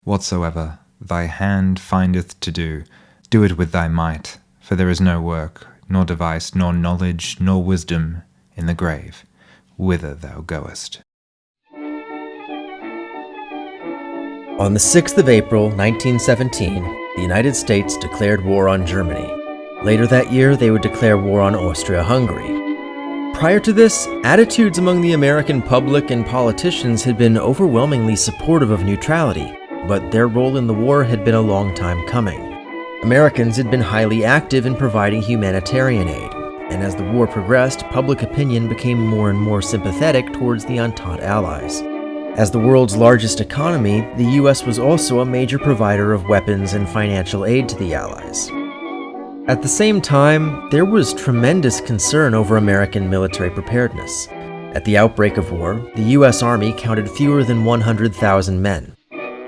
Whatsoever thy hand findeth to do, do it with thy might, for there is no work, nor device, nor knowledge, nor wisdom in the grave, whither thou goest. On the 6th of April, 1917, the United States declared war on Germany. Later that year, they would declare war on Austria-Hungary. Prior to this, attitudes among the American public and politicians had been overwhelmingly supportive of neutrality, but their role in the war had been a long time coming. Americans had been highly active in providing humanitarian aid, and as the war progressed, public opinion became more and more sympathetic towards the Entente allies. As the world's largest economy, the US was also a major provider of weapons and financial aid to the Allies. At the same time, there was tremendous concern over American military preparedness. At the outbreak of war, the US Army counted fewer than 100,000 men.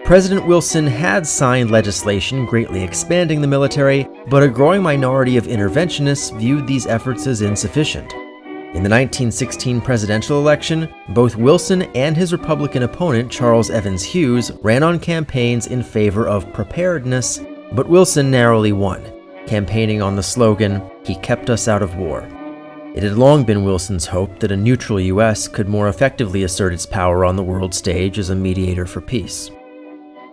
President Wilson had signed legislation greatly expanding the military, but a growing minority of interventionists viewed these efforts as insufficient. In the 1916 presidential election, both Wilson and his Republican opponent, Charles Evans Hughes, ran on campaigns in favor of preparedness, but Wilson narrowly won, campaigning on the slogan, "He kept us out of war." It had long been Wilson's hope that a neutral US could more effectively assert its power on the world stage as a mediator for peace.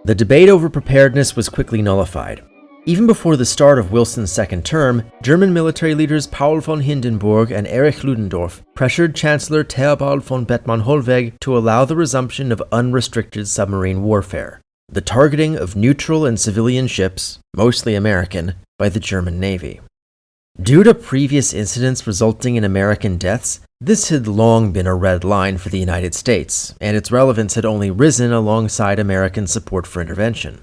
The debate over preparedness was quickly nullified. Even before the start of Wilson's second term, German military leaders Paul von Hindenburg and Erich Ludendorff pressured Chancellor Theobald von Bethmann-Hollweg to allow the resumption of unrestricted submarine warfare, the targeting of neutral and civilian ships, mostly American, by the German Navy. Due to previous incidents resulting in American deaths, this had long been a red line for the United States, and its relevance had only risen alongside American support for intervention.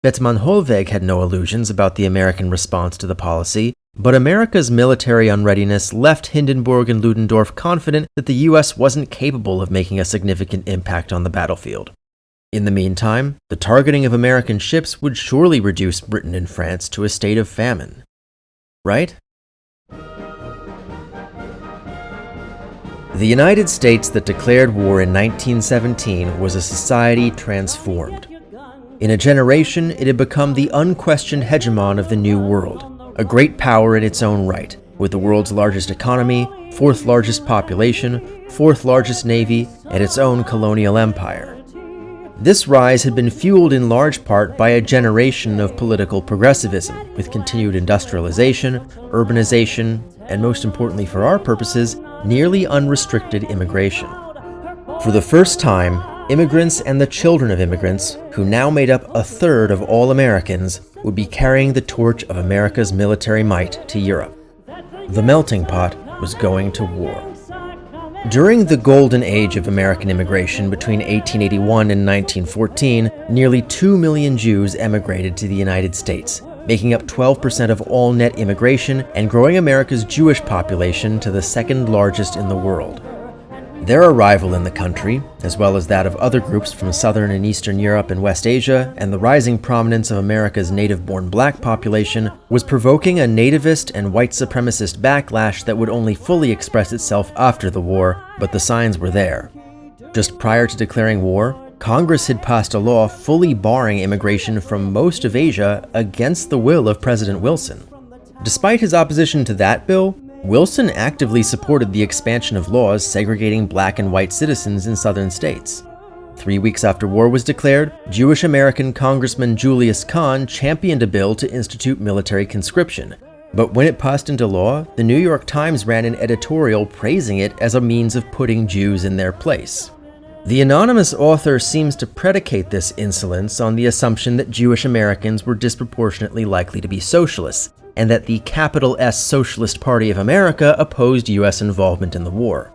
Bethmann-Hollweg had no illusions about the American response to the policy, but America's military unreadiness left Hindenburg and Ludendorff confident that the US wasn't capable of making a significant impact on the battlefield. In the meantime, the targeting of American ships would surely reduce Britain and France to a state of famine. Right? The United States that declared war in 1917 was a society transformed. In a generation, it had become the unquestioned hegemon of the New World, a great power in its own right, with the world's largest economy, fourth largest population, fourth largest navy, and its own colonial empire. This rise had been fueled in large part by a generation of political progressivism, with continued industrialization, urbanization, and most importantly for our purposes, nearly unrestricted immigration. For the first time, immigrants and the children of immigrants, who now made up a third of all Americans, would be carrying the torch of America's military might to Europe. The melting pot was going to war. During the golden age of American immigration between 1881 and 1914, nearly 2 million Jews emigrated to the United States, making up 12% of all net immigration and growing America's Jewish population to the second largest in the world. Their arrival in the country, as well as that of other groups from Southern and Eastern Europe and West Asia, and the rising prominence of America's native-born black population, was provoking a nativist and white supremacist backlash that would only fully express itself after the war, but the signs were there. Just prior to declaring war, Congress had passed a law fully barring immigration from most of Asia against the will of President Wilson. Despite his opposition to that bill, Wilson actively supported the expansion of laws segregating black and white citizens in southern states. 3 weeks after war was declared, Jewish American Congressman Julius Kahn championed a bill to institute military conscription. But when it passed into law, the New York Times ran an editorial praising it as a means of putting Jews in their place. The anonymous author seems to predicate this insolence on the assumption that Jewish Americans were disproportionately likely to be socialists, and that the capital S Socialist Party of America opposed US involvement in the war.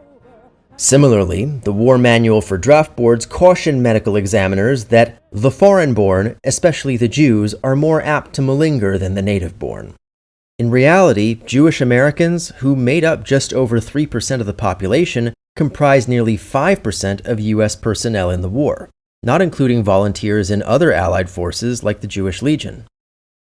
Similarly, the War Manual for Draft Boards cautioned medical examiners that the foreign-born, especially the Jews, are more apt to malinger than the native-born. In reality, Jewish Americans, who made up just over 3% of the population, comprised nearly 5% of US personnel in the war, not including volunteers in other Allied forces like the Jewish Legion.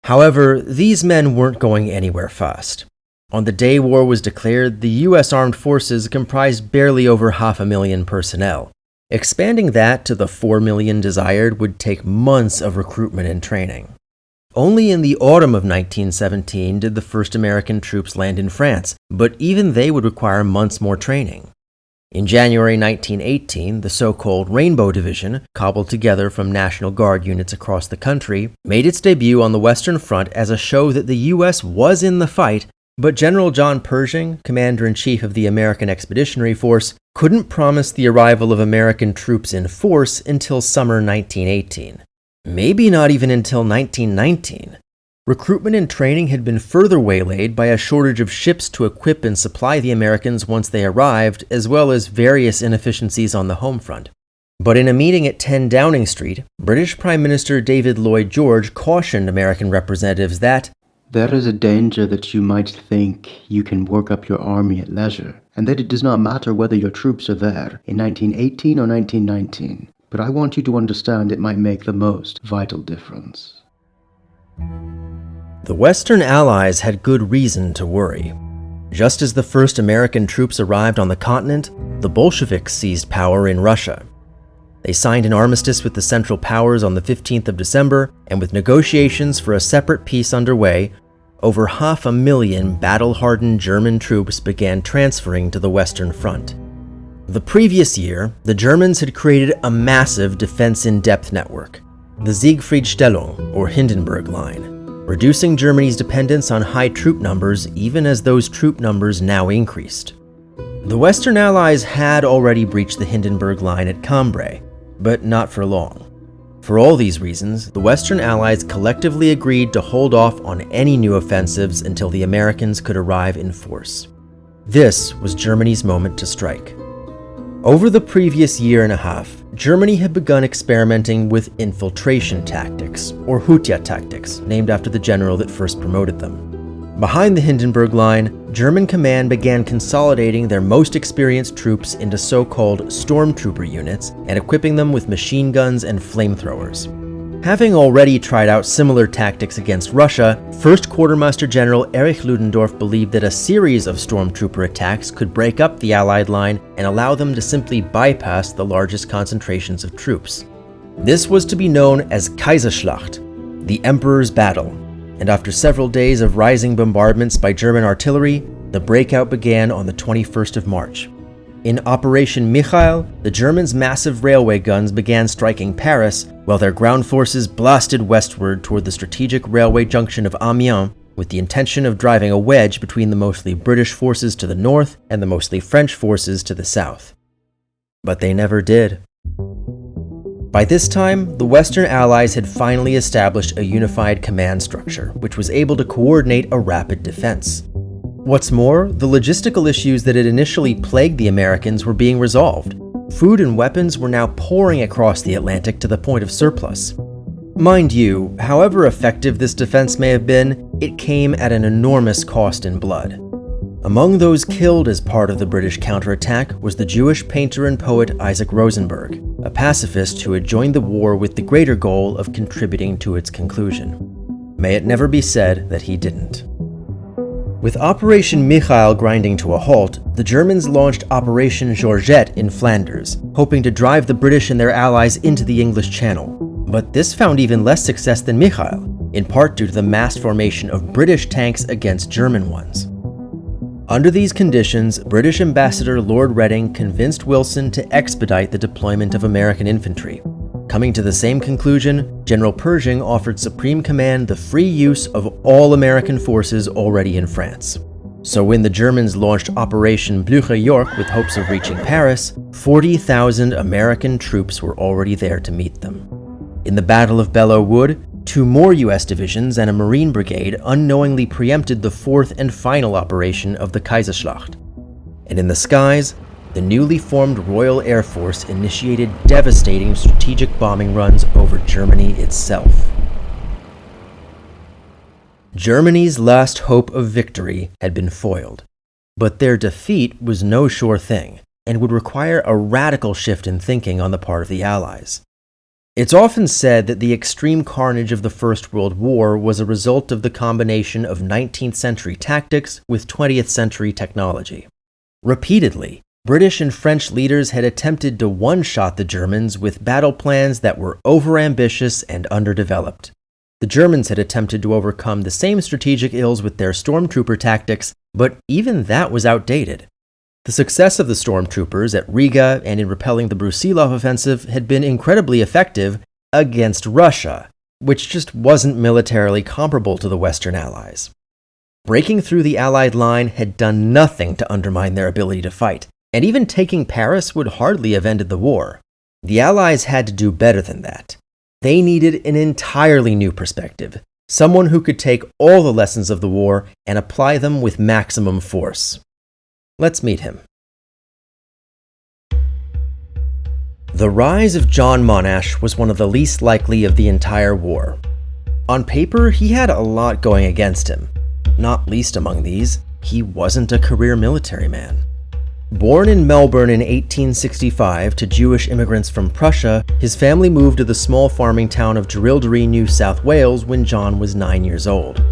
However, these men weren't going anywhere fast. On the day war was declared, the US Armed Forces comprised barely over 500,000 personnel. Expanding that to the 4 million desired would take months of recruitment and training. Only in the autumn of 1917 did the first American troops land in France, but even they would require months more training. In January 1918, the so-called Rainbow Division, cobbled together from National Guard units across the country, made its debut on the Western Front as a show that the U.S. was in the fight, but General John Pershing, Commander-in-Chief of the American Expeditionary Force, couldn't promise the arrival of American troops in force until summer 1918. Maybe not even until 1919. Recruitment and training had been further waylaid by a shortage of ships to equip and supply the Americans once they arrived, as well as various inefficiencies on the home front. But in a meeting at 10 Downing Street, British Prime Minister David Lloyd George cautioned American representatives that there is a danger that you might think you can work up your army at leisure, and that it does not matter whether your troops are there in 1918 or 1919. But I want you to understand it might make the most vital difference. The Western Allies had good reason to worry. Just as the first American troops arrived on the continent, the Bolsheviks seized power in Russia. They signed an armistice with the Central Powers on the 15th of December, and with negotiations for a separate peace underway, over 500,000 battle-hardened German troops began transferring to the Western Front. The previous year, the Germans had created a massive defense-in-depth network, the Siegfriedstellung, or Hindenburg Line, reducing Germany's dependence on high troop numbers even as those troop numbers now increased. The Western Allies had already breached the Hindenburg Line at Cambrai, but not for long. For all these reasons, the Western Allies collectively agreed to hold off on any new offensives until the Americans could arrive in force. This was Germany's moment to strike. Over the previous year and a half, Germany had begun experimenting with infiltration tactics, or Hutja tactics, named after the general that first promoted them. Behind the Hindenburg Line, German command began consolidating their most experienced troops into so-called stormtrooper units and equipping them with machine guns and flamethrowers. Having already tried out similar tactics against Russia, First Quartermaster General Erich Ludendorff believed that a series of stormtrooper attacks could break up the Allied line and allow them to simply bypass the largest concentrations of troops. This was to be known as Kaiserschlacht, the Emperor's Battle, and after several days of rising bombardments by German artillery, the breakout began on the 21st of March. In Operation Michael, the Germans' massive railway guns began striking Paris, while their ground forces blasted westward toward the strategic railway junction of Amiens, with the intention of driving a wedge between the mostly British forces to the north and the mostly French forces to the south. But they never did. By this time, the Western Allies had finally established a unified command structure, which was able to coordinate a rapid defense. What's more, the logistical issues that had initially plagued the Americans were being resolved. Food and weapons were now pouring across the Atlantic to the point of surplus. Mind you, however effective this defense may have been, it came at an enormous cost in blood. Among those killed as part of the British counterattack was the Jewish painter and poet Isaac Rosenberg, a pacifist who had joined the war with the greater goal of contributing to its conclusion. May it never be said that he didn't. With Operation Michael grinding to a halt, the Germans launched Operation Georgette in Flanders, hoping to drive the British and their allies into the English Channel. But this found even less success than Michael, in part due to the mass formation of British tanks against German ones. Under these conditions, British Ambassador Lord Reading convinced Wilson to expedite the deployment of American infantry. Coming to the same conclusion, General Pershing offered Supreme Command the free use of all American forces already in France. So when the Germans launched Operation Blücher-York with hopes of reaching Paris, 40,000 American troops were already there to meet them. In the Battle of Belleau Wood, 2 more U.S. divisions and a Marine brigade unknowingly preempted the 4th and final operation of the Kaiserschlacht. And in the skies, the newly formed Royal Air Force initiated devastating strategic bombing runs over Germany itself. Germany's last hope of victory had been foiled, but their defeat was no sure thing and would require a radical shift in thinking on the part of the Allies. It's often said that the extreme carnage of the First World War was a result of the combination of 19th century tactics with 20th century technology. Repeatedly, British and French leaders had attempted to one-shot the Germans with battle plans that were overambitious and underdeveloped. The Germans had attempted to overcome the same strategic ills with their stormtrooper tactics, but even that was outdated. The success of the stormtroopers at Riga and in repelling the Brusilov offensive had been incredibly effective against Russia, which just wasn't militarily comparable to the Western Allies. Breaking through the Allied line had done nothing to undermine their ability to fight, and even taking Paris would hardly have ended the war. The Allies had to do better than that. They needed an entirely new perspective, someone who could take all the lessons of the war and apply them with maximum force. Let's meet him. The rise of John Monash was one of the least likely of the entire war. On paper, he had a lot going against him. Not least among these, he wasn't a career military man. Born in Melbourne in 1865 to Jewish immigrants from Prussia, his family moved to the small farming town of Jerilderie, New South Wales when John was 9 years old.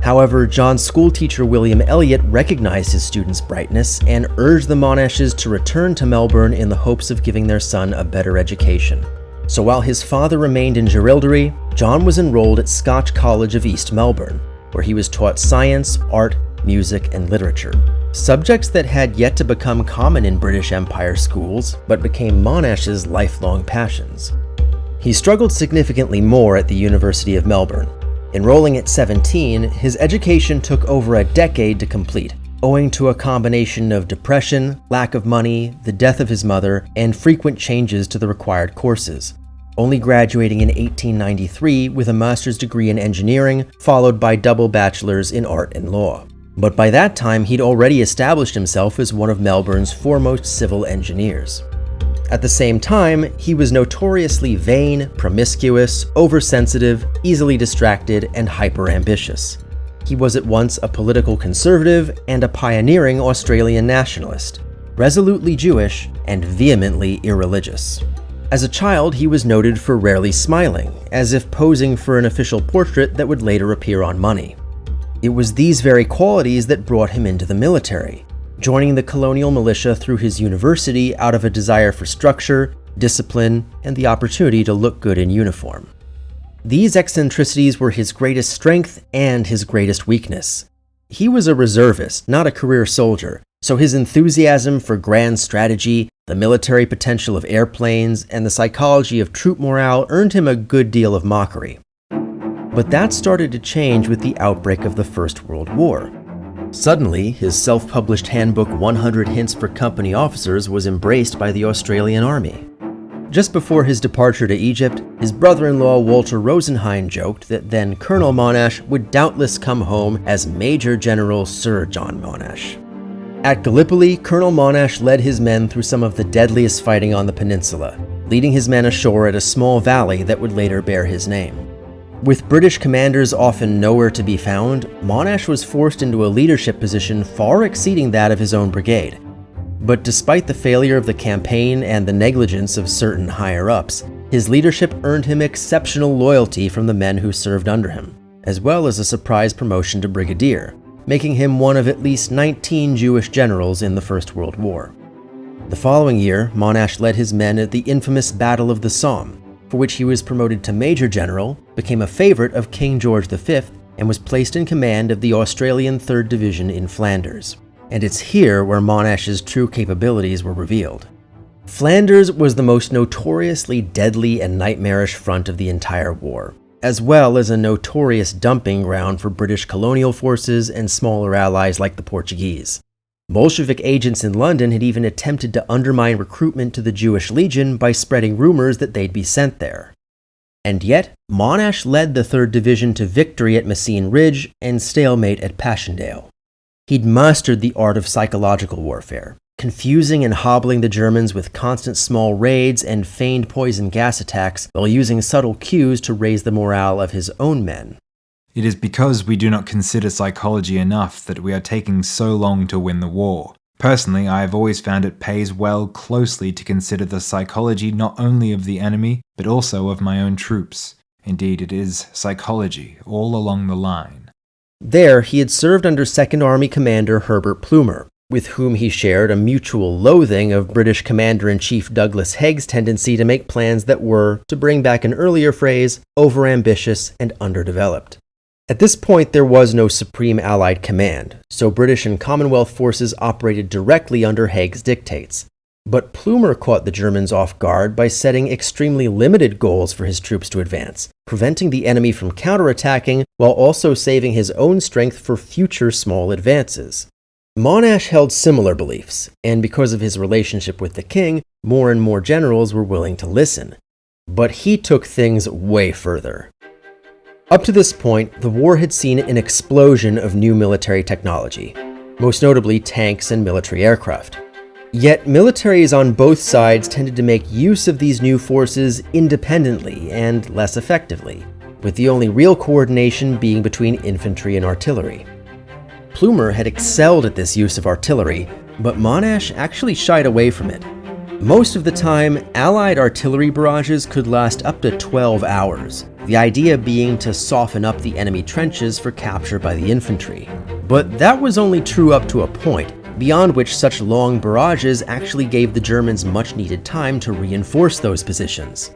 However, John's schoolteacher William Elliot recognized his student's brightness and urged the Monashes to return to Melbourne in the hopes of giving their son a better education. So while his father remained in Jerilderie, John was enrolled at Scotch College of East Melbourne, where he was taught science, art, music, and literature. Subjects that had yet to become common in British Empire schools, but became Monash's lifelong passions. He struggled significantly more at the University of Melbourne. Enrolling at 17, his education took over a decade to complete, owing to a combination of depression, lack of money, the death of his mother, and frequent changes to the required courses, only graduating in 1893 with a master's degree in engineering, followed by double bachelors in art and law. But by that time, he'd already established himself as one of Melbourne's foremost civil engineers. At the same time, he was notoriously vain, promiscuous, oversensitive, easily distracted, and hyper-ambitious. He was at once a political conservative and a pioneering Australian nationalist, resolutely Jewish, and vehemently irreligious. As a child, he was noted for rarely smiling, as if posing for an official portrait that would later appear on money. It was these very qualities that brought him into the military, joining the colonial militia through his university out of a desire for structure, discipline, and the opportunity to look good in uniform. These eccentricities were his greatest strength and his greatest weakness. He was a reservist, not a career soldier, so his enthusiasm for grand strategy, the military potential of airplanes, and the psychology of troop morale earned him a good deal of mockery. But that started to change with the outbreak of the First World War. Suddenly, his self-published handbook 100 Hints for Company Officers was embraced by the Australian Army. Just before his departure to Egypt, his brother-in-law Walter Rosenheim joked that then Colonel Monash would doubtless come home as Major General Sir John Monash. At Gallipoli, Colonel Monash led his men through some of the deadliest fighting on the peninsula, leading his men ashore at a small valley that would later bear his name. With British commanders often nowhere to be found, Monash was forced into a leadership position far exceeding that of his own brigade. But despite the failure of the campaign and the negligence of certain higher-ups, his leadership earned him exceptional loyalty from the men who served under him, as well as a surprise promotion to brigadier, making him one of at least 19 Jewish generals in the First World War. The following year, Monash led his men at the infamous Battle of the Somme, for which he was promoted to Major General, became a favorite of King George V, and was placed in command of the Australian 3rd Division in Flanders. And it's here where Monash's true capabilities were revealed. Flanders was the most notoriously deadly and nightmarish front of the entire war, as well as a notorious dumping ground for British colonial forces and smaller allies like the Portuguese. Bolshevik agents in London had even attempted to undermine recruitment to the Jewish Legion by spreading rumors that they'd be sent there. And yet, Monash led the 3rd Division to victory at Messines Ridge and stalemate at Passchendaele. He'd mastered the art of psychological warfare, confusing and hobbling the Germans with constant small raids and feigned poison gas attacks while using subtle cues to raise the morale of his own men. It is because we do not consider psychology enough that we are taking so long to win the war. Personally, I have always found it pays well closely to consider the psychology not only of the enemy, but also of my own troops. Indeed, it is psychology all along the line. There, he had served under 2nd Army Commander Herbert Plumer, with whom he shared a mutual loathing of British Commander-in-Chief Douglas Haig's tendency to make plans that were, to bring back an earlier phrase, overambitious and underdeveloped. At this point, there was no Supreme Allied Command, so British and Commonwealth forces operated directly under Haig's dictates. But Plumer caught the Germans off guard by setting extremely limited goals for his troops to advance, preventing the enemy from counterattacking while also saving his own strength for future small advances. Monash held similar beliefs, and because of his relationship with the king, more and more generals were willing to listen. But he took things way further. Up to this point, the war had seen an explosion of new military technology, most notably tanks and military aircraft. Yet militaries on both sides tended to make use of these new forces independently and less effectively, with the only real coordination being between infantry and artillery. Plumer had excelled at this use of artillery, but Monash actually shied away from it. Most of the time, Allied artillery barrages could last up to 12 hours, the idea being to soften up the enemy trenches for capture by the infantry. But that was only true up to a point, beyond which such long barrages actually gave the Germans much-needed time to reinforce those positions.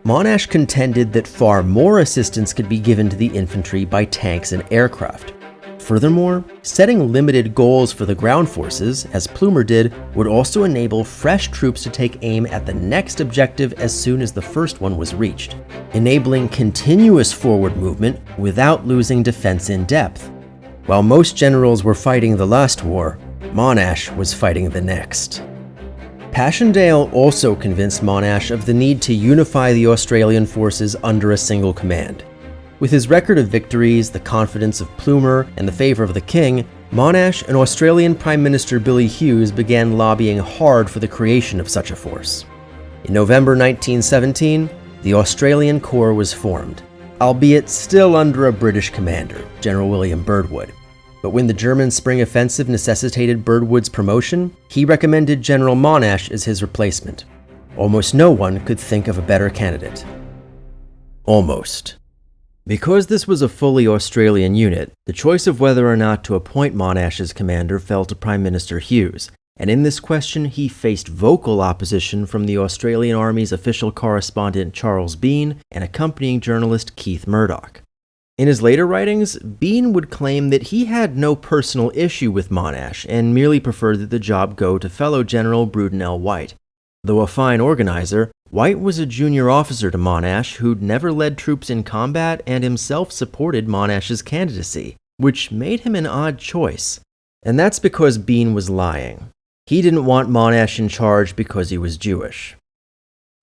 Monash contended that far more assistance could be given to the infantry by tanks and aircraft. Furthermore, setting limited goals for the ground forces, as Plumer did, would also enable fresh troops to take aim at the next objective as soon as the first one was reached, enabling continuous forward movement without losing defense in depth. While most generals were fighting the last war, Monash was fighting the next. Passchendaele also convinced Monash of the need to unify the Australian forces under a single command. With his record of victories, the confidence of Plumer, and the favor of the king, Monash and Australian Prime Minister Billy Hughes began lobbying hard for the creation of such a force. In November 1917, the Australian Corps was formed, albeit still under a British commander, General William Birdwood. But when the German spring offensive necessitated Birdwood's promotion, he recommended General Monash as his replacement. Almost no one could think of a better candidate. Almost. Because this was a fully Australian unit, the choice of whether or not to appoint Monash as commander fell to Prime Minister Hughes, and in this question he faced vocal opposition from the Australian Army's official correspondent Charles Bean and accompanying journalist Keith Murdoch. In his later writings, Bean would claim that he had no personal issue with Monash and merely preferred that the job go to fellow General Bruden L. White. Though a fine organizer, White was a junior officer to Monash who'd never led troops in combat and himself supported Monash's candidacy, which made him an odd choice. And that's because Bean was lying. He didn't want Monash in charge because he was Jewish.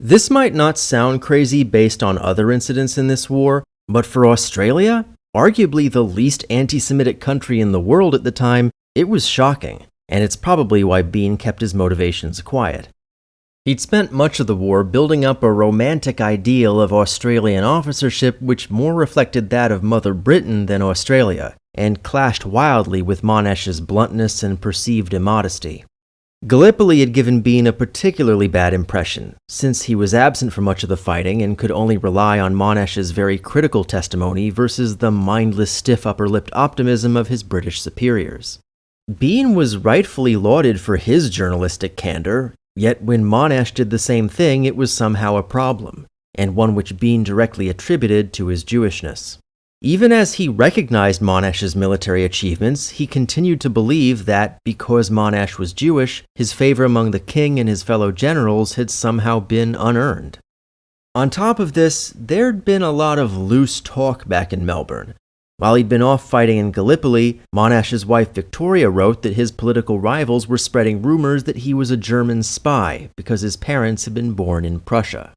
This might not sound crazy based on other incidents in this war, but for Australia, arguably the least anti-Semitic country in the world at the time, it was shocking, and it's probably why Bean kept his motivations quiet. He'd spent much of the war building up a romantic ideal of Australian officership which more reflected that of Mother Britain than Australia, and clashed wildly with Monash's bluntness and perceived immodesty. Gallipoli had given Bean a particularly bad impression, since he was absent for much of the fighting and could only rely on Monash's very critical testimony versus the mindless, stiff upper-lipped optimism of his British superiors. Bean was rightfully lauded for his journalistic candor, yet when Monash did the same thing, it was somehow a problem, and one which Bean directly attributed to his Jewishness. Even as he recognized Monash's military achievements, he continued to believe that, because Monash was Jewish, his favor among the king and his fellow generals had somehow been unearned. On top of this, there'd been a lot of loose talk back in Melbourne. While he'd been off fighting in Gallipoli, Monash's wife Victoria wrote that his political rivals were spreading rumors that he was a German spy because his parents had been born in Prussia.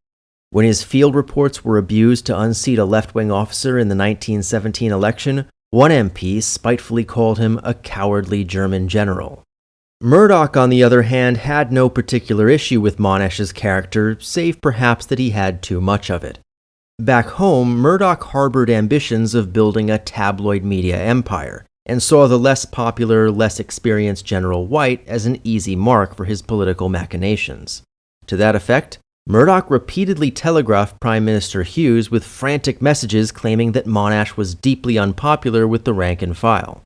When his field reports were abused to unseat a left-wing officer in the 1917 election, one MP spitefully called him a cowardly German general. Murdoch, on the other hand, had no particular issue with Monash's character, save perhaps that he had too much of it. Back home, Murdoch harbored ambitions of building a tabloid media empire, and saw the less popular, less experienced General White as an easy mark for his political machinations. To that effect, Murdoch repeatedly telegraphed Prime Minister Hughes with frantic messages claiming that Monash was deeply unpopular with the rank and file.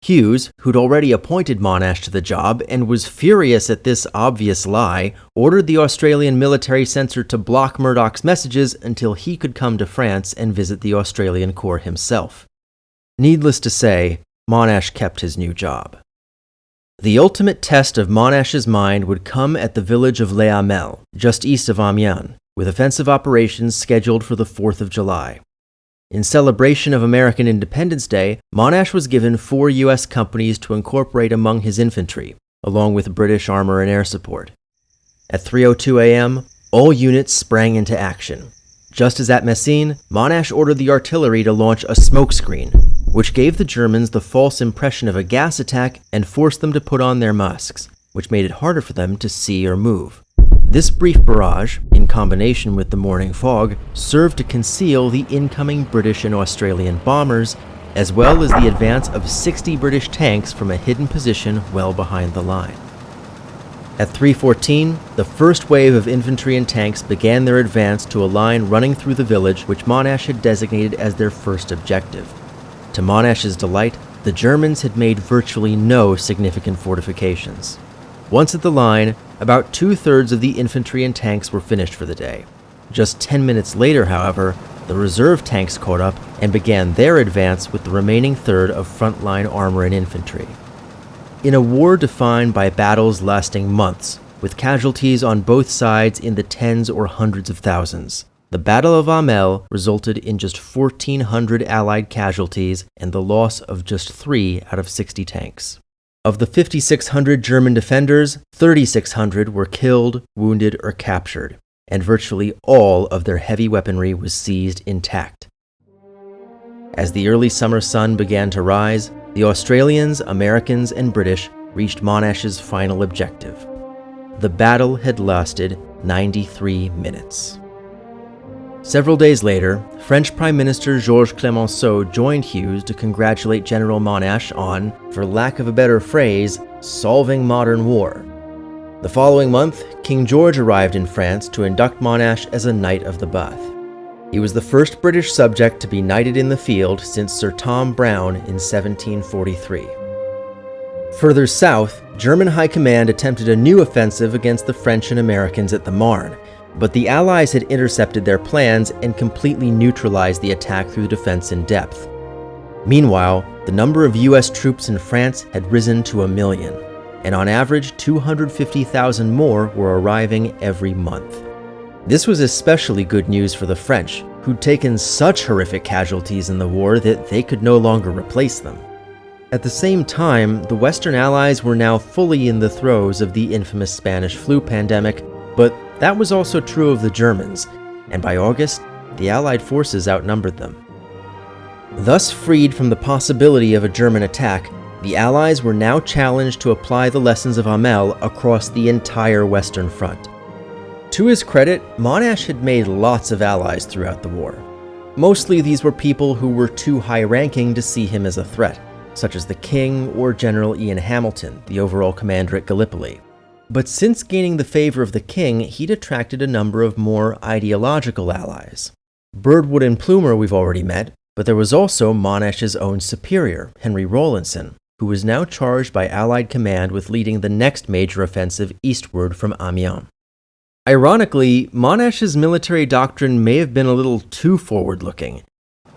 Hughes, who'd already appointed Monash to the job and was furious at this obvious lie, ordered the Australian military censor to block Murdoch's messages until he could come to France and visit the Australian Corps himself. Needless to say, Monash kept his new job. The ultimate test of Monash's mind would come at the village of Les Hamelles, just east of Amiens, with offensive operations scheduled for the 4th of July. In celebration of American Independence Day, Monash was given 4 U.S. companies to incorporate among his infantry, along with British armor and air support. At 3:02 a.m., all units sprang into action. Just as at Messines, Monash ordered the artillery to launch a smokescreen, which gave the Germans the false impression of a gas attack and forced them to put on their masks, which made it harder for them to see or move. This brief barrage, in combination with the morning fog, served to conceal the incoming British and Australian bombers, as well as the advance of 60 British tanks from a hidden position well behind the line. At 3:14, the first wave of infantry and tanks began their advance to a line running through the village which Monash had designated as their first objective. To Monash's delight, the Germans had made virtually no significant fortifications. Once at the line, about 2/3 of the infantry and tanks were finished for the day. Just 10 minutes later, however, the reserve tanks caught up and began their advance with the remaining third of frontline armor and infantry. In a war defined by battles lasting months, with casualties on both sides in the tens or hundreds of thousands, the Battle of Hamel resulted in just 1,400 Allied casualties and the loss of just 3 out of 60 tanks. Of the 5,600 German defenders, 3,600 were killed, wounded, or captured, and virtually all of their heavy weaponry was seized intact. As the early summer sun began to rise, the Australians, Americans, and British reached Monash's final objective. The battle had lasted 93 minutes. Several days later, French Prime Minister Georges Clemenceau joined Hughes to congratulate General Monash on, for lack of a better phrase, solving modern war. The following month, King George arrived in France to induct Monash as a Knight of the Bath. He was the first British subject to be knighted in the field since Sir Tom Brown in 1743. Further south, German High Command attempted a new offensive against the French and Americans at the Marne, but the Allies had intercepted their plans and completely neutralized the attack through defense in depth. Meanwhile, the number of U.S. troops in France had risen to 1 million, and on average 250,000 more were arriving every month. This was especially good news for the French, who'd taken such horrific casualties in the war that they could no longer replace them. At the same time, the Western Allies were now fully in the throes of the infamous Spanish flu pandemic, but that was also true of the Germans, and by August, the Allied forces outnumbered them. Thus freed from the possibility of a German attack, the Allies were now challenged to apply the lessons of Hamel across the entire Western Front. To his credit, Monash had made lots of allies throughout the war. Mostly these were people who were too high-ranking to see him as a threat, such as the King or General Ian Hamilton, the overall commander at Gallipoli. But since gaining the favor of the King, he'd attracted a number of more ideological allies. Birdwood and Plumer we've already met, but there was also Monash's own superior, Henry Rawlinson, who was now charged by Allied command with leading the next major offensive eastward from Amiens. Ironically, Monash's military doctrine may have been a little too forward-looking.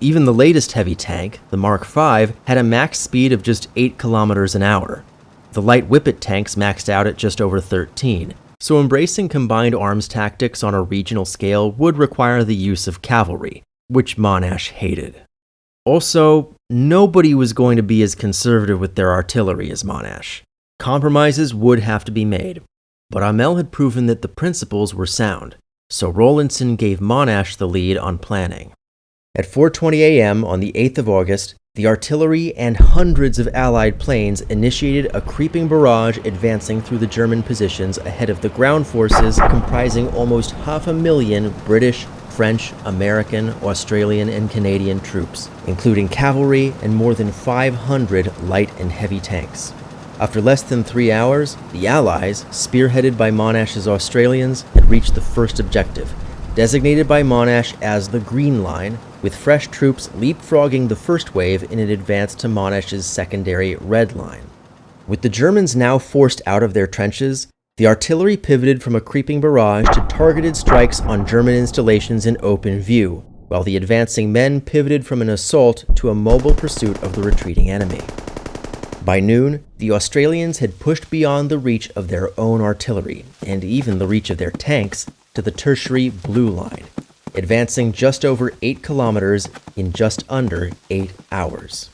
Even the latest heavy tank, the Mark V, had a max speed of just 8 kilometers an hour. The light Whippet tanks maxed out at just over 13, so embracing combined arms tactics on a regional scale would require the use of cavalry, which Monash hated. Also, nobody was going to be as conservative with their artillery as Monash. Compromises would have to be made, but Hamel had proven that the principles were sound, so Rawlinson gave Monash the lead on planning. At 4:20 a.m. on the 8th of August, the artillery and hundreds of Allied planes initiated a creeping barrage advancing through the German positions ahead of the ground forces comprising almost 500,000 British, French, American, Australian, and Canadian troops, including cavalry and more than 500 light and heavy tanks. After less than 3 hours, the Allies, spearheaded by Monash's Australians, had reached the first objective, designated by Monash as the Green Line, with fresh troops leapfrogging the first wave in an advance to Monash's secondary Red Line. With the Germans now forced out of their trenches, the artillery pivoted from a creeping barrage to targeted strikes on German installations in open view, while the advancing men pivoted from an assault to a mobile pursuit of the retreating enemy. By noon, the Australians had pushed beyond the reach of their own artillery, and even the reach of their tanks, to the tertiary Blue Line, advancing just over 8 kilometers in just under 8 hours.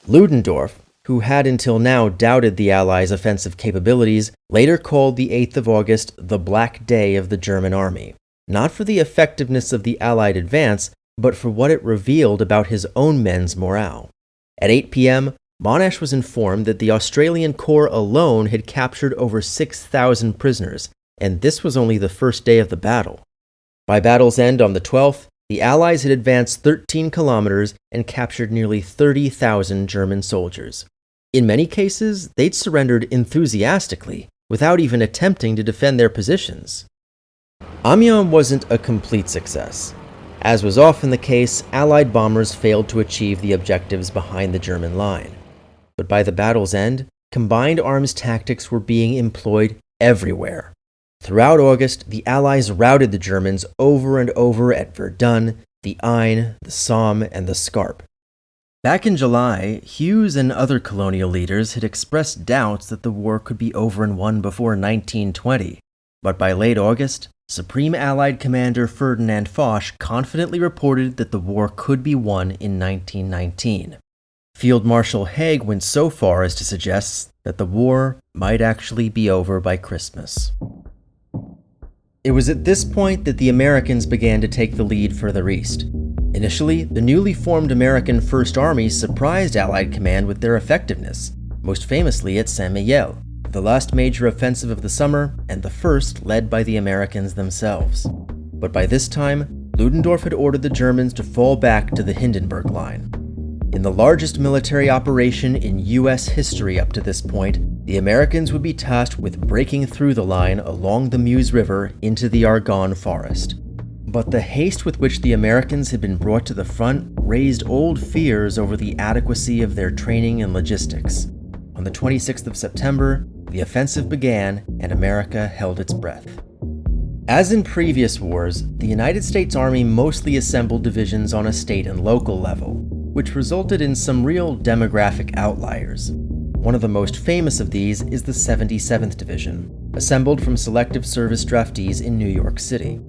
Ludendorff, who had until now doubted the Allies' offensive capabilities, later called the 8th of August the Black Day of the German army, not for the effectiveness of the Allied advance, but for what it revealed about his own men's morale. At 8 p.m., Monash was informed that the Australian Corps alone had captured over 6,000 prisoners, and this was only the first day of the battle. By battle's end on the 12th, the Allies had advanced 13 kilometers and captured nearly 30,000 German soldiers. In many cases, they'd surrendered enthusiastically, without even attempting to defend their positions. Amiens wasn't a complete success. As was often the case, Allied bombers failed to achieve the objectives behind the German line. But by the battle's end, combined arms tactics were being employed everywhere. Throughout August, the Allies routed the Germans over and over at Verdun, the Aisne, the Somme, and the Scarpe. Back in July, Hughes and other colonial leaders had expressed doubts that the war could be over and won before 1920. But by late August, Supreme Allied Commander Ferdinand Foch confidently reported that the war could be won in 1919. Field Marshal Haig went so far as to suggest that the war might actually be over by Christmas. It was at this point that the Americans began to take the lead further east. Initially, the newly formed American First Army surprised Allied command with their effectiveness, most famously at Saint-Mihiel, the last major offensive of the summer and the first led by the Americans themselves. But by this time, Ludendorff had ordered the Germans to fall back to the Hindenburg Line. In the largest military operation in U.S. history up to this point, the Americans would be tasked with breaking through the line along the Meuse River into the Argonne Forest. But the haste with which the Americans had been brought to the front raised old fears over the adequacy of their training and logistics. On the 26th of September, the offensive began and America held its breath. As in previous wars, the United States Army mostly assembled divisions on a state and local level, which resulted in some real demographic outliers. One of the most famous of these is the 77th Division, assembled from selective service draftees in New York City.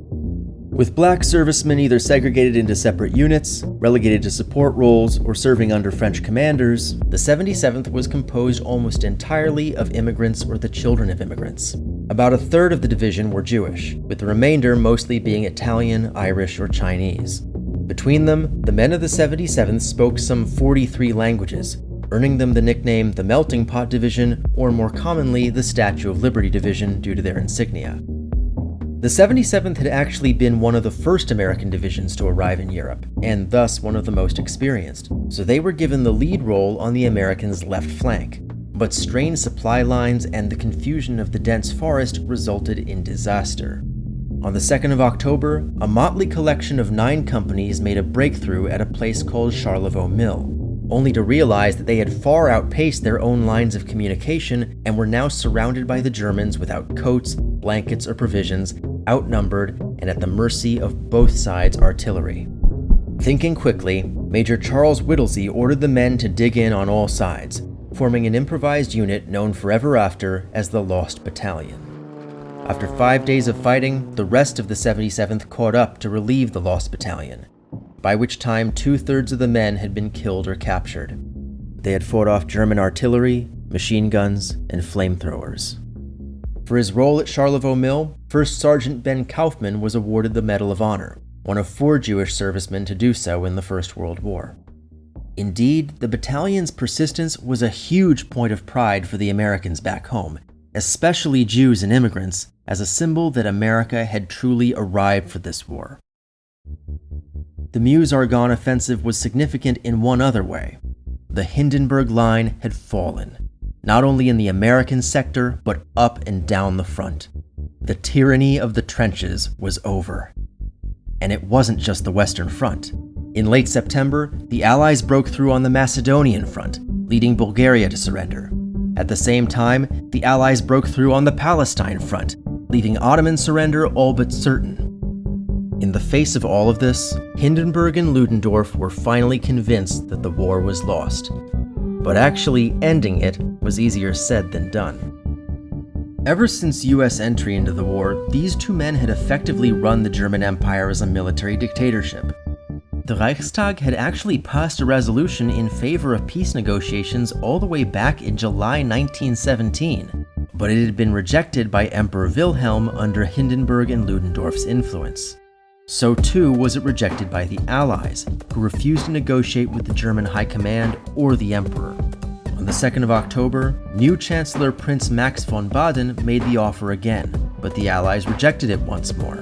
With black servicemen either segregated into separate units, relegated to support roles, or serving under French commanders, the 77th was composed almost entirely of immigrants or the children of immigrants. About a third of the division were Jewish, with the remainder mostly being Italian, Irish, or Chinese. Between them, the men of the 77th spoke some 43 languages, earning them the nickname the Melting Pot Division, or more commonly, the Statue of Liberty Division due to their insignia. The 77th had actually been one of the first American divisions to arrive in Europe, and thus one of the most experienced, so they were given the lead role on the Americans' left flank. But strained supply lines and the confusion of the dense forest resulted in disaster. On the 2nd of October, a motley collection of 9 companies made a breakthrough at a place called Charlevoix Mill, only to realize that they had far outpaced their own lines of communication and were now surrounded by the Germans without coats, blankets, or provisions, outnumbered and at the mercy of both sides' artillery. Thinking quickly, Major Charles Whittlesey ordered the men to dig in on all sides, forming an improvised unit known forever after as the Lost Battalion. After 5 days of fighting, the rest of the 77th caught up to relieve the Lost Battalion, by which time 2/3 of the men had been killed or captured. They had fought off German artillery, machine guns, and flamethrowers. For his role at Charlevoix Mill, First Sergeant Ben Kaufman was awarded the Medal of Honor, one of 4 Jewish servicemen to do so in the First World War. Indeed, the battalion's persistence was a huge point of pride for the Americans back home, especially Jews and immigrants, as a symbol that America had truly arrived for this war. The Meuse-Argonne offensive was significant in one other way. The Hindenburg Line had fallen, not only in the American sector, but up and down the front. The tyranny of the trenches was over. And it wasn't just the Western Front. In late September, the Allies broke through on the Macedonian front, leading Bulgaria to surrender. At the same time, the Allies broke through on the Palestine front, leaving Ottoman surrender all but certain. In the face of all of this, Hindenburg and Ludendorff were finally convinced that the war was lost. But actually ending it was easier said than done. Ever since US entry into the war, these two men had effectively run the German Empire as a military dictatorship. The Reichstag had actually passed a resolution in favor of peace negotiations all the way back in July 1917, but it had been rejected by Emperor Wilhelm under Hindenburg and Ludendorff's influence. So too was it rejected by the Allies, who refused to negotiate with the German High Command or the Emperor. On the 2nd of October, new Chancellor Prince Max von Baden made the offer again, but the Allies rejected it once more.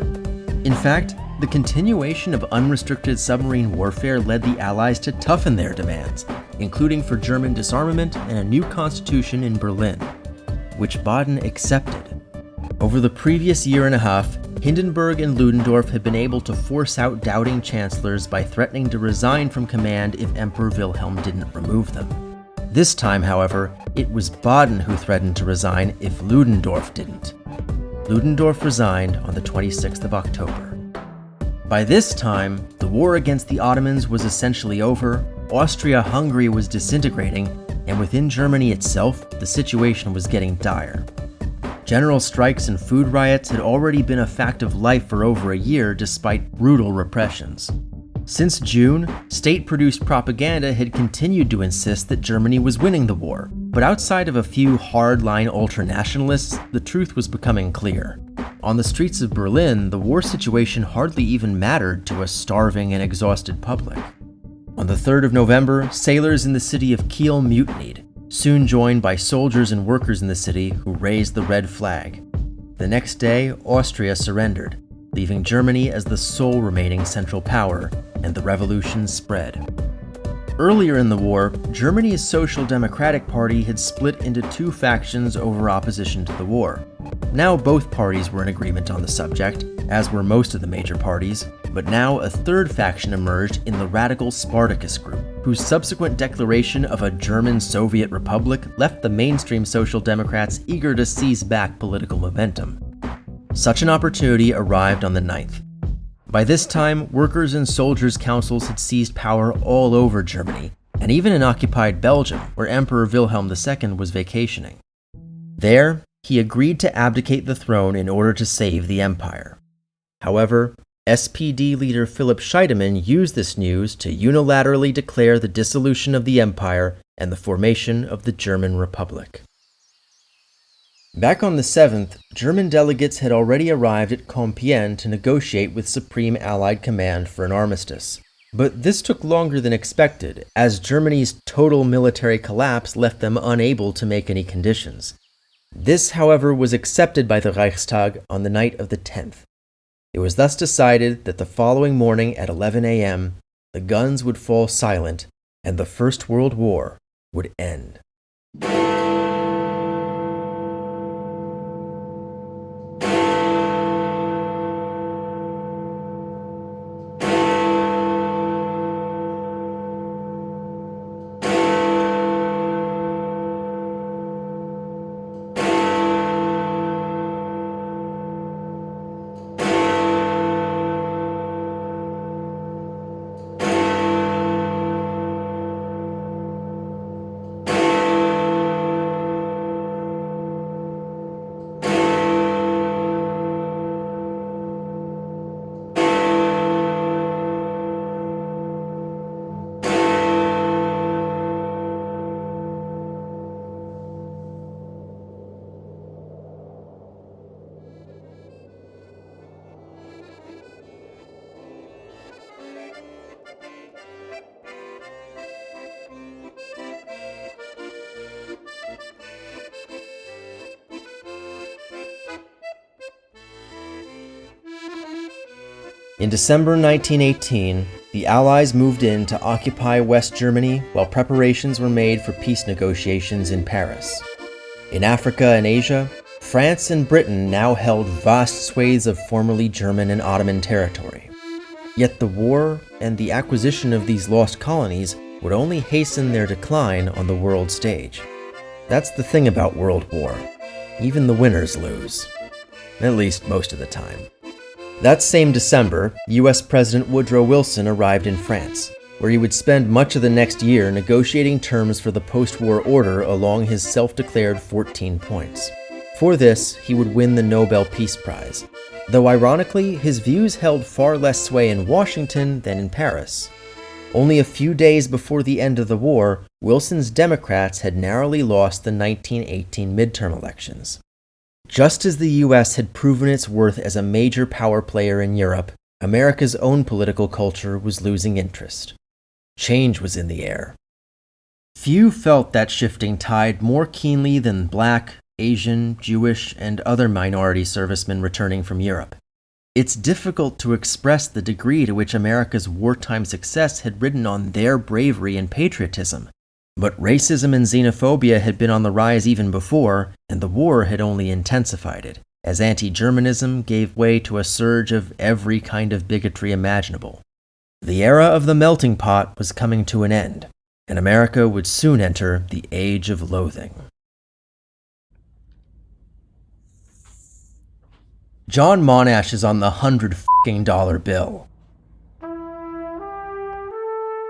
In fact, the continuation of unrestricted submarine warfare led the Allies to toughen their demands, including for German disarmament and a new constitution in Berlin, which Baden accepted. Over the previous year and a half, Hindenburg and Ludendorff had been able to force out doubting chancellors by threatening to resign from command if Emperor Wilhelm didn't remove them. This time, however, it was Baden who threatened to resign if Ludendorff didn't. Ludendorff resigned on the 26th of October. By this time, the war against the Ottomans was essentially over, Austria-Hungary was disintegrating, and within Germany itself, the situation was getting dire. General strikes and food riots had already been a fact of life for over a year despite brutal repressions. Since June, state-produced propaganda had continued to insist that Germany was winning the war, but outside of a few hard-line ultranationalists, the truth was becoming clear. On the streets of Berlin, the war situation hardly even mattered to a starving and exhausted public. On the 3rd of November, sailors in the city of Kiel mutinied, soon joined by soldiers and workers in the city who raised the red flag. The next day, Austria surrendered, leaving Germany as the sole remaining central power, and the revolution spread. Earlier in the war, Germany's Social Democratic Party had split into two factions over opposition to the war. Now both parties were in agreement on the subject, as were most of the major parties, but now a third faction emerged in the radical Spartacus group, whose subsequent declaration of a German Soviet Republic left the mainstream Social Democrats eager to seize back political momentum. Such an opportunity arrived on the 9th. By this time, workers' and soldiers' councils had seized power all over Germany, and even in occupied Belgium, where Emperor Wilhelm II was vacationing. There, he agreed to abdicate the throne in order to save the empire. However, SPD leader Philipp Scheidemann used this news to unilaterally declare the dissolution of the empire and the formation of the German Republic. Back on the 7th, German delegates had already arrived at Compiègne to negotiate with Supreme Allied Command for an armistice. But this took longer than expected, as Germany's total military collapse left them unable to make any conditions. This, however, was accepted by the Reichstag on the night of the 10th. It was thus decided that the following morning at 11 a.m., the guns would fall silent and the First World War would end. In December 1918, the Allies moved in to occupy West Germany while preparations were made for peace negotiations in Paris. In Africa and Asia, France and Britain now held vast swathes of formerly German and Ottoman territory. Yet the war and the acquisition of these lost colonies would only hasten their decline on the world stage. That's the thing about World War. Even the winners lose. At least most of the time. That same December, US President Woodrow Wilson arrived in France, where he would spend much of the next year negotiating terms for the post-war order along his self-declared 14 points. For this, he would win the Nobel Peace Prize, though ironically, his views held far less sway in Washington than in Paris. Only a few days before the end of the war, Wilson's Democrats had narrowly lost the 1918 midterm elections. Just as the US had proven its worth as a major power player in Europe, America's own political culture was losing interest. Change was in the air. Few felt that shifting tide more keenly than Black, Asian, Jewish, and other minority servicemen returning from Europe. It's difficult to express the degree to which America's wartime success had ridden on their bravery and patriotism. But racism and xenophobia had been on the rise even before, and the war had only intensified it, as anti-Germanism gave way to a surge of every kind of bigotry imaginable. The era of the melting pot was coming to an end, and America would soon enter the Age of Loathing. John Monash is on the $100 bill.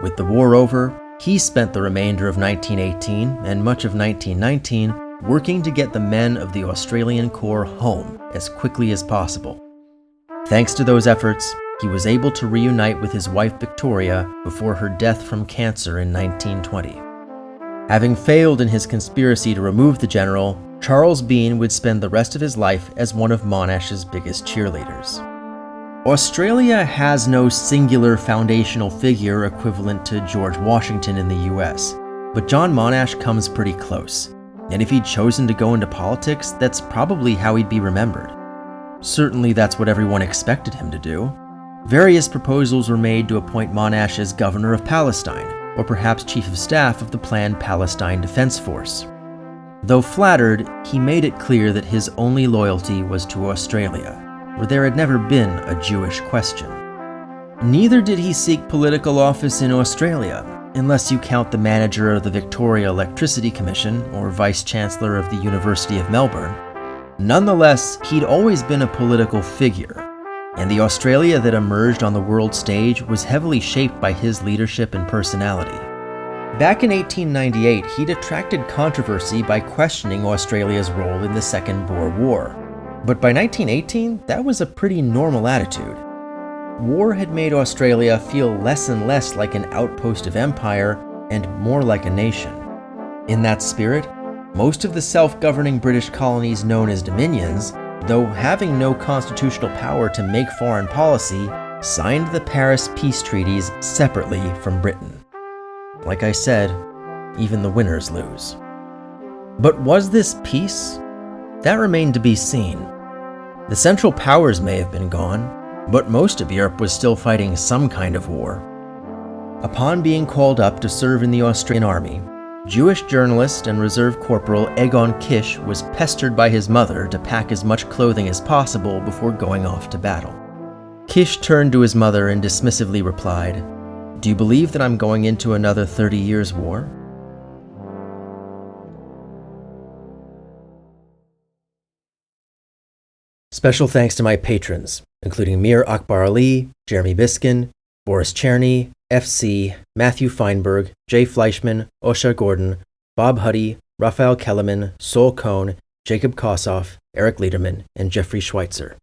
With the war over, he spent the remainder of 1918 and much of 1919 working to get the men of the Australian Corps home as quickly as possible. Thanks to those efforts, he was able to reunite with his wife Victoria before her death from cancer in 1920. Having failed in his conspiracy to remove the general, Charles Bean would spend the rest of his life as one of Monash's biggest cheerleaders. Australia has no singular foundational figure equivalent to George Washington in the US, but John Monash comes pretty close, and if he'd chosen to go into politics, that's probably how he'd be remembered. Certainly that's what everyone expected him to do. Various proposals were made to appoint Monash as governor of Palestine, or perhaps chief of staff of the planned Palestine Defense Force. Though flattered, he made it clear that his only loyalty was to Australia, where there had never been a Jewish question. Neither did he seek political office in Australia, unless you count the manager of the Victoria Electricity Commission or vice-chancellor of the University of Melbourne. Nonetheless, he'd always been a political figure, and the Australia that emerged on the world stage was heavily shaped by his leadership and personality. Back in 1898, he'd attracted controversy by questioning Australia's role in the Second Boer War. But by 1918, that was a pretty normal attitude. War had made Australia feel less and less like an outpost of empire and more like a nation. In that spirit, most of the self-governing British colonies known as dominions, though having no constitutional power to make foreign policy, signed the Paris peace treaties separately from Britain. Like I said, even the winners lose. But was this peace? That remained to be seen. The Central Powers may have been gone, but most of Europe was still fighting some kind of war. Upon being called up to serve in the Austrian army, Jewish journalist and reserve corporal Egon Kisch was pestered by his mother to pack as much clothing as possible before going off to battle. Kisch turned to his mother and dismissively replied, "Do you believe that I'm going into another 30 years war?" Special thanks to my patrons, including Mir Akbar Ali, Jeremy Biskin, Boris Cherny, FC, Matthew Feinberg, Jay Fleischman, Osha Gordon, Bob Huddy, Raphael Kellerman, Sol Cohn, Jacob Kossoff, Eric Lederman, and Jeffrey Schweitzer.